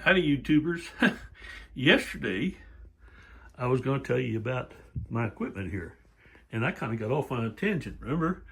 Howdy YouTubers. Yesterday I was going to tell you about my equipment here, and I kind of got off on a tangent. Remember,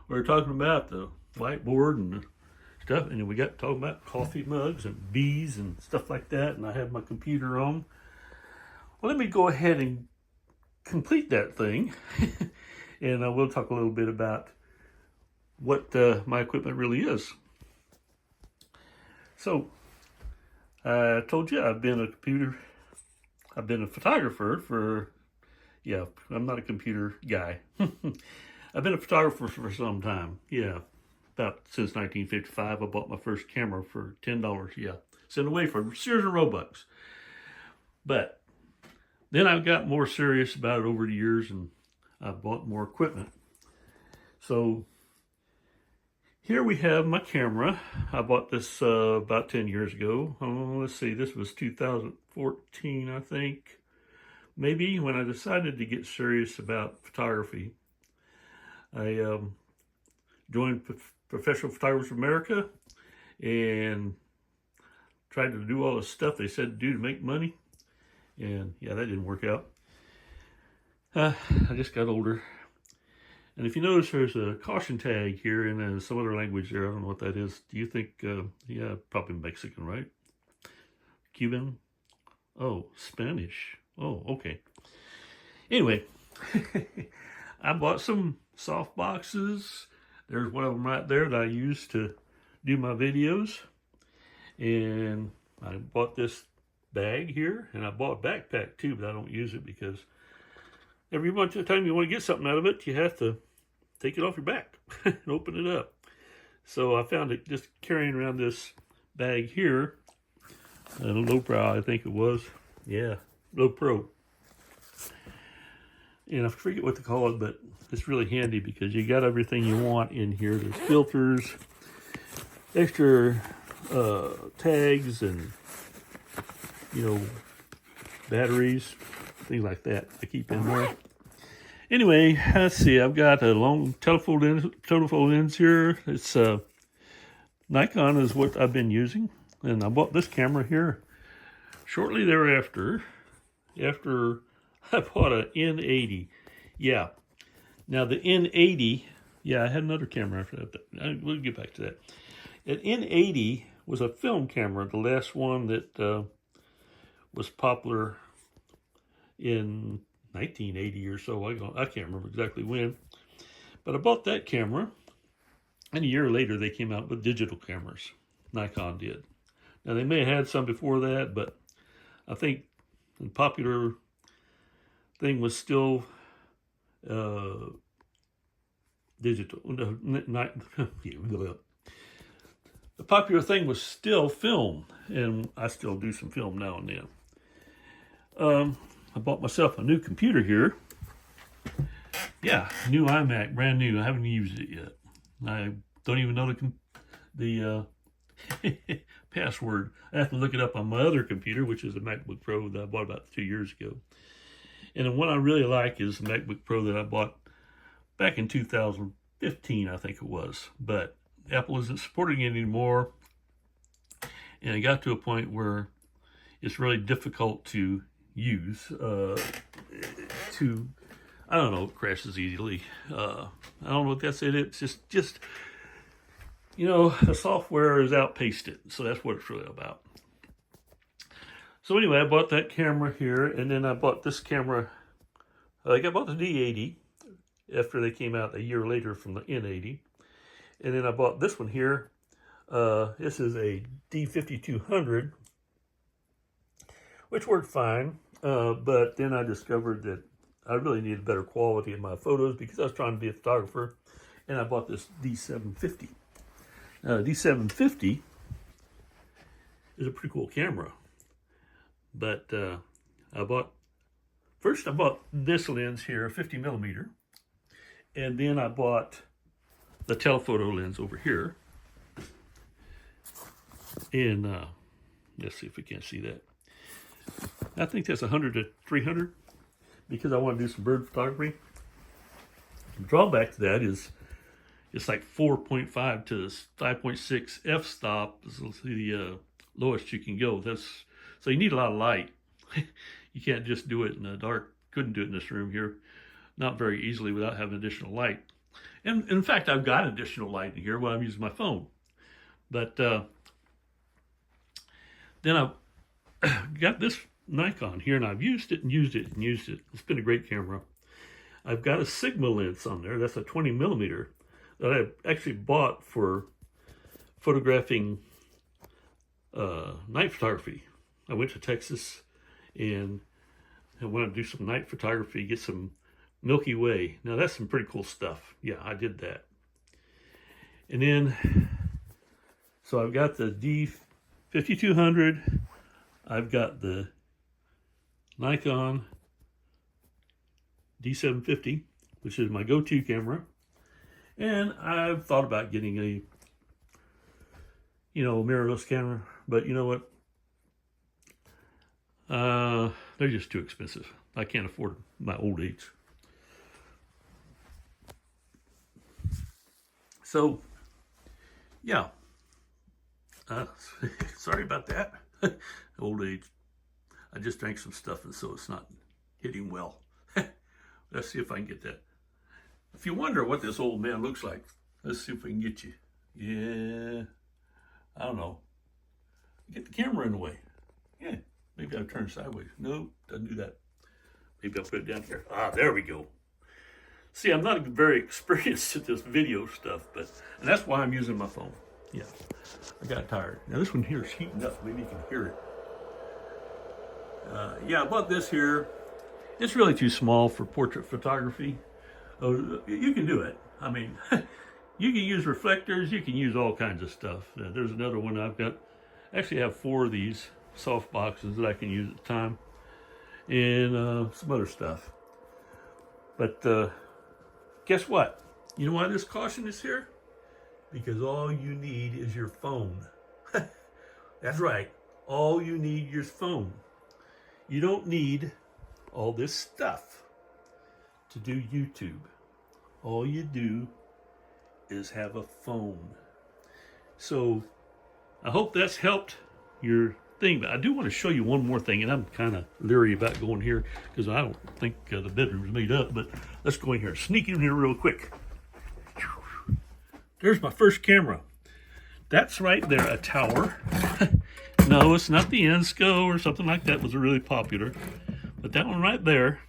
we were talking about the whiteboard and stuff, and then we got talking about coffee mugs and bees and stuff like that, and I had my computer on. Well, let me go ahead and complete that thing and we'll talk a little bit about what my equipment really is. So I told you I've been a photographer for, yeah, I'm not a computer guy. I've been a photographer for some time. Yeah, about since 1955. I bought my first camera for $10. Yeah, sent away for Sears and Roebucks. But then I got more serious about it over the years, and I bought more equipment. So here we have my camera. I bought this about 10 years ago. Let's see, this was 2014, I think. Maybe when I decided to get serious about photography. I joined Professional Photographers of America and tried to do all the stuff they said to do to make money. And yeah, that didn't work out. I just got older. And if you notice, there's a caution tag here and some other language there. I don't know what that is. Do you think, yeah, probably Mexican, right? Cuban? Oh, Spanish. Oh, okay. Anyway, I bought some soft boxes. There's one of them right there that I use to do my videos. And I bought this bag here, and I bought a backpack too, but I don't use it because every bunch of time you want to get something out of it, you have to take it off your back and open it up. So I found it just carrying around this bag here, a low pro, I think it was. Yeah, low pro. And I forget what to call it, but it's really handy because you got everything you want in here. There's filters, extra tags, and batteries, things like that I keep in there. Anyway, let's see, I've got a long telephoto lens here. It's Nikon is what I've been using, and I bought this camera here shortly thereafter, after I bought an N80. Yeah, now the N80, yeah, I had another camera after that. We'll get back to that. An N80 was a film camera, the last one that was popular in 1980 or so. I can't remember exactly when, but I bought that camera, and a year later they came out with digital cameras. Nikon did. Now they may have had some before that, but I think the popular thing was still digital. The popular thing was still film, and I still do some film now and then. I bought myself a new computer here. Yeah, new iMac, brand new. I haven't used it yet. I don't even know the password. I have to look it up on my other computer, which is a MacBook Pro that I bought about 2 years ago. And the one I really like is the MacBook Pro that I bought back in 2015, I think it was. But Apple isn't supporting it anymore. And it got to a point where it's really difficult to use. I don't know, it crashes easily. I don't know what that's it. It's just the software has outpaced it. So that's what it's really about. So anyway, I bought that camera here, and then I bought this camera. I bought the D80 after they came out a year later from the N80. And then I bought this one here. This is a D5200, which worked fine. But then I discovered that I really needed better quality in my photos because I was trying to be a photographer. And I bought this D750. D750 is a pretty cool camera. But I bought this lens here, 50 millimeter. And then I bought the telephoto lens over here. And let's see if we can't see that. I think that's 100 to 300 because I want to do some bird photography. The drawback to that is it's like 4.5 to 5.6 f-stop is the lowest you can go. That's So you need a lot of light. You can't just do it in the dark. Couldn't do it in this room here. Not very easily without having additional light. And in fact, I've got additional light in here when I'm using my phone. But then I've got this Nikon here, and I've used it and used it and used it. It's been a great camera. I've got a Sigma lens on there. That's a 20 millimeter that I actually bought for photographing night photography. I went to Texas and I wanted to do some night photography, get some Milky Way. Now that's some pretty cool stuff. Yeah, I did that. And then, so I've got the D5200. I've got the Nikon D750, which is my go-to camera. And I've thought about getting a, mirrorless camera, but you know what? They're just too expensive. I can't afford them in my old age. So, yeah. Sorry about that. Old age. I just drank some stuff, and so it's not hitting well. Let's see if I can get that. If you wonder what this old man looks like, let's see if we can get you. Yeah. I don't know. Get the camera in the way. Yeah. Maybe I'll turn sideways. No, doesn't do that. Maybe I'll put it down here. Ah, there we go. See, I'm not very experienced at this video stuff, and that's why I'm using my phone. Yeah, I got tired. Now this one here is heating up. Maybe you can hear it. Yeah, I bought this here. It's really too small for portrait photography. Oh, you can do it. I mean, you can use reflectors. You can use all kinds of stuff. There's another one I've got. Actually, I have 4 of these soft boxes that I can use at the time, and some other stuff. But guess what? You know why this caution is here? Because all you need is your phone. That's right. All you need is your phone. You don't need all this stuff to do YouTube. All you do is have a phone. So I hope that's helped your thing, but I do want to show you one more thing, and I'm kind of leery about going here because I don't think the bedroom's made up, but let's go in here, sneak in here real quick. There's my first camera. That's right there, a tower. No, it's not the Ensco or something like that. It was really popular, but that one right there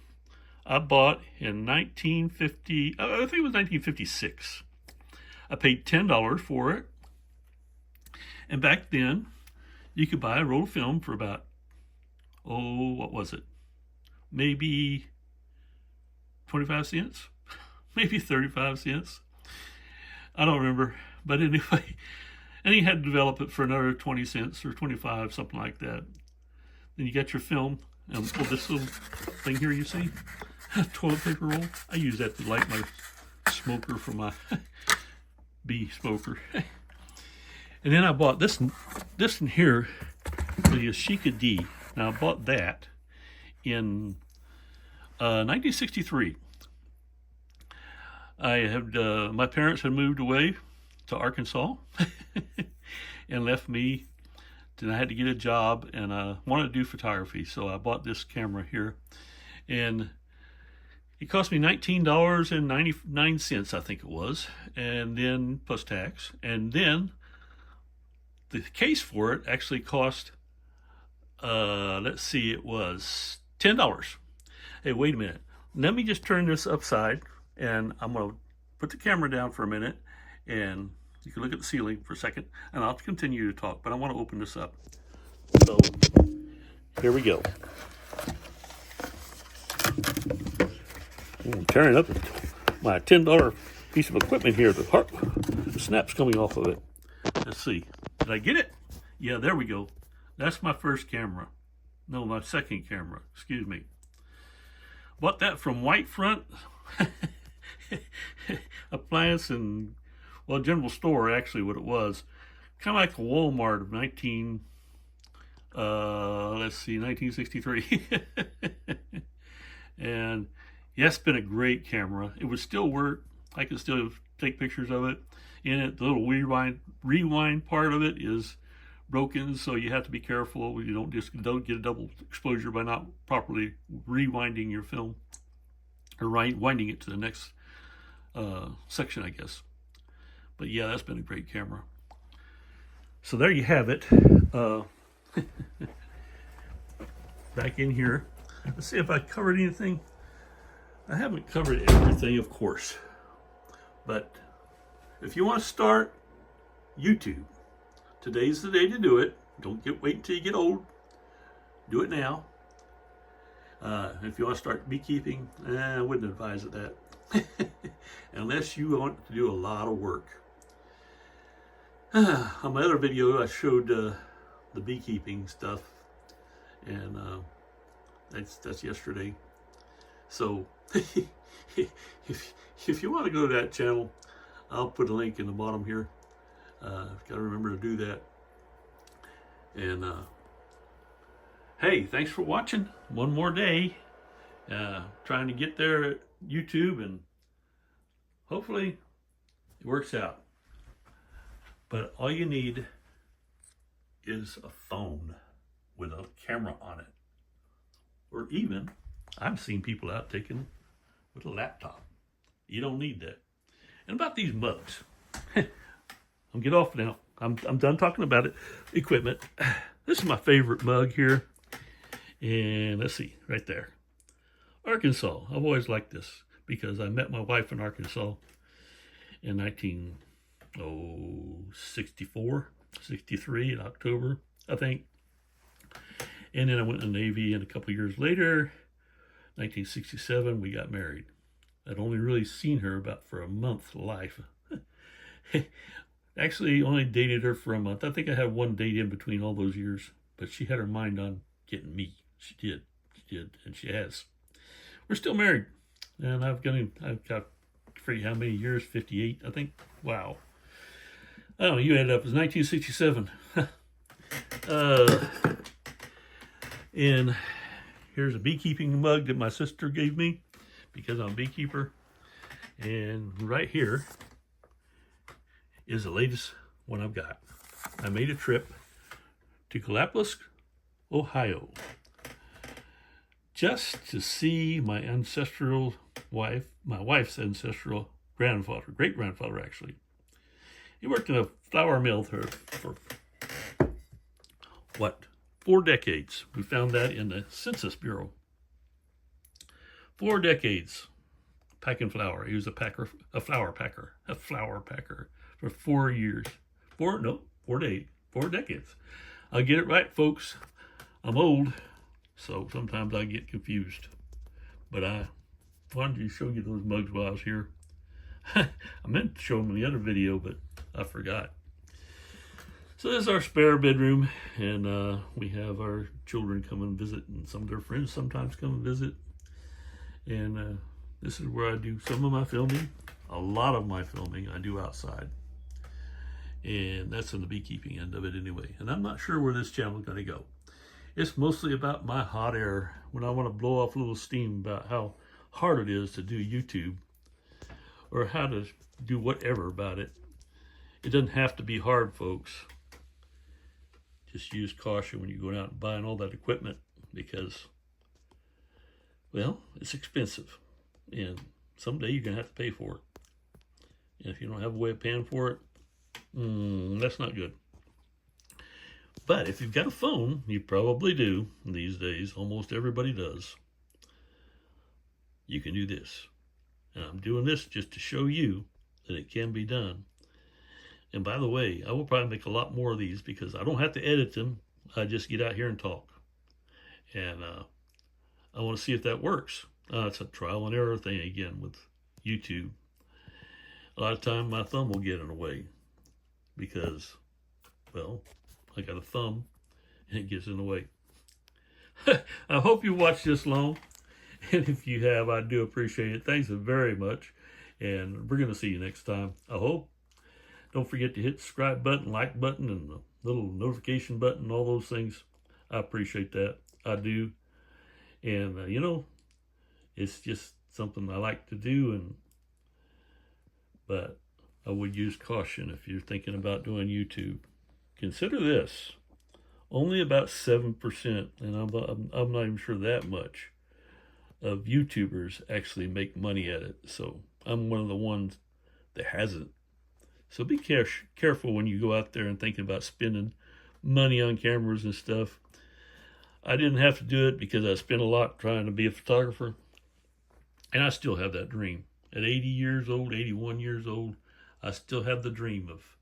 I bought in 1950, I think it was 1956. I paid $10 for it, and back then you could buy a roll of film for about, what was it? Maybe 25 cents? Maybe 35 cents? I don't remember. But anyway, and you had to develop it for another 20 cents or 25, something like that. Then you got your film. And this little thing here you see? Toilet paper roll. I use that to light my smoker for my bee smoker. And then I bought this one here, the Yashica D. Now I bought that in 1963. I had my parents had moved away to Arkansas and left me. Then I had to get a job, and I wanted to do photography, so I bought this camera here, and it cost me $19.99, I think it was, and then plus tax, and then the case for it actually cost, let's see, it was $10. Hey, wait a minute. Let me just turn this upside, and I'm going to put the camera down for a minute, and you can look at the ceiling for a second, and I'll continue to talk, but I want to open this up. So, here we go. I'm tearing up my $10 piece of equipment here. The snap's coming off of it. Let's see. Did I get it? Yeah, there we go. That's my first camera. No, my second camera. Excuse me. Bought that from Whitefront Appliance and, well, general store, actually, what it was. Kind of like the Walmart of 1963. And yeah, it's been a great camera. It would still work. I can still take pictures of it. In it, the little rewind part of it is broken, so you have to be careful. You don't get a double exposure by not properly rewinding your film, or winding it to the next section, I guess. But yeah, that's been a great camera. So there you have it. Back in here. Let's see if I covered anything. I haven't covered everything, of course. But if you want to start YouTube, today's the day to do it. Don't wait until you get old. Do it now. If you want to start beekeeping, I wouldn't advise of that. Unless you want to do a lot of work. On my other video, I showed the beekeeping stuff, and that's yesterday. So if you want to go to that channel, I'll put a link in the bottom here. Got to remember to do that. And hey, thanks for watching. One more day, trying to get there at YouTube, and hopefully it works out. But all you need is a phone with a camera on it. Or even, I've seen people out taking with a laptop. You don't need that. And about these mugs, I'll get off now. I'm done talking about it. Equipment. This is my favorite mug here. And let's see, right there. Arkansas. I've always liked this because I met my wife in Arkansas in 1964, 63 in October, I think. And then I went in the Navy, and a couple years later, 1967, we got married. I'd only really seen her about for a month life. Actually, only dated her for a month. I think I had one date in between all those years, but she had her mind on getting me. She did, and she has. We're still married, and I've got, forget how many years, 58, I think. Wow. I don't know, you ended up as 1967. And here's a beekeeping mug that my sister gave me because I'm a beekeeper. And right here is the latest one I've got. I made a trip to Gallipolis, Ohio, just to see my ancestral wife, my wife's ancestral grandfather, great-grandfather actually. He worked in a flour mill for what, 4 decades. We found that in the Census Bureau. 4 decades packing flour. He was a flour packer for 4 years. 4 decades. I'll get it right, folks. I'm old, so sometimes I get confused. But I wanted to show you those mugs while I was here. I meant to show them in the other video, but I forgot. So this is our spare bedroom, and we have our children come and visit, and some of their friends sometimes come and visit. And this is where I do some of my filming. A lot of my filming I do outside. And that's in the beekeeping end of it anyway. And I'm not sure where this channel is going to go. It's mostly about my hot air, when I want to blow off a little steam about how hard it is to do YouTube, or how to do whatever about it. It doesn't have to be hard, folks. Just use caution when you're going out and buying all that equipment, because, well, it's expensive. And someday you're going to have to pay for it. And if you don't have a way of paying for it, that's not good. But if you've got a phone, you probably do these days. Almost everybody does. You can do this. And I'm doing this just to show you that it can be done. And by the way, I will probably make a lot more of these because I don't have to edit them. I just get out here and talk. And I want to see if that works. It's a trial and error thing again with YouTube. A lot of time my thumb will get in the way because, well, I got a thumb and it gets in the way. I hope you watched this long. And if you have, I do appreciate it. Thanks very much. And we're going to see you next time, I hope. Don't forget to hit the subscribe button, like button, and the little notification button, all those things. I appreciate that. I do. And, you know, it's just something I like to do. But I would use caution if you're thinking about doing YouTube. Consider this. Only about 7%, and I'm not even sure that much, of YouTubers actually make money at it. So I'm one of the ones that hasn't. So be careful when you go out there and thinking about spending money on cameras and stuff. I didn't have to do it because I spent a lot trying to be a photographer, and I still have that dream. At 80 years old, 81 years old, I still have the dream of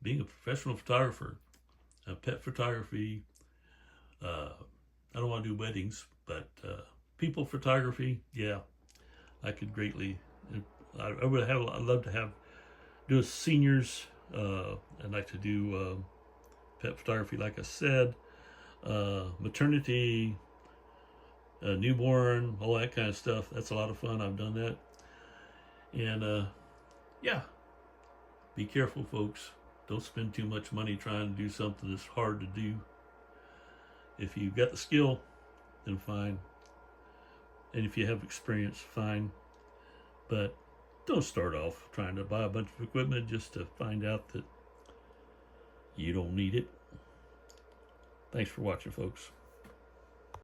being a professional photographer, pet photography. I don't want to do weddings, but people photography, yeah, I could greatly. I would have. I'd love to do a seniors. I'd like to do pet photography, like I said, maternity, newborn, all that kind of stuff. That's a lot of fun. I've done that, and yeah, be careful, folks. Don't spend too much money trying to do something that's hard to do. If you've got the skill, then fine. And if you have experience, fine. But don't start off trying to buy a bunch of equipment just to find out that you don't need it. Thanks for watching, folks.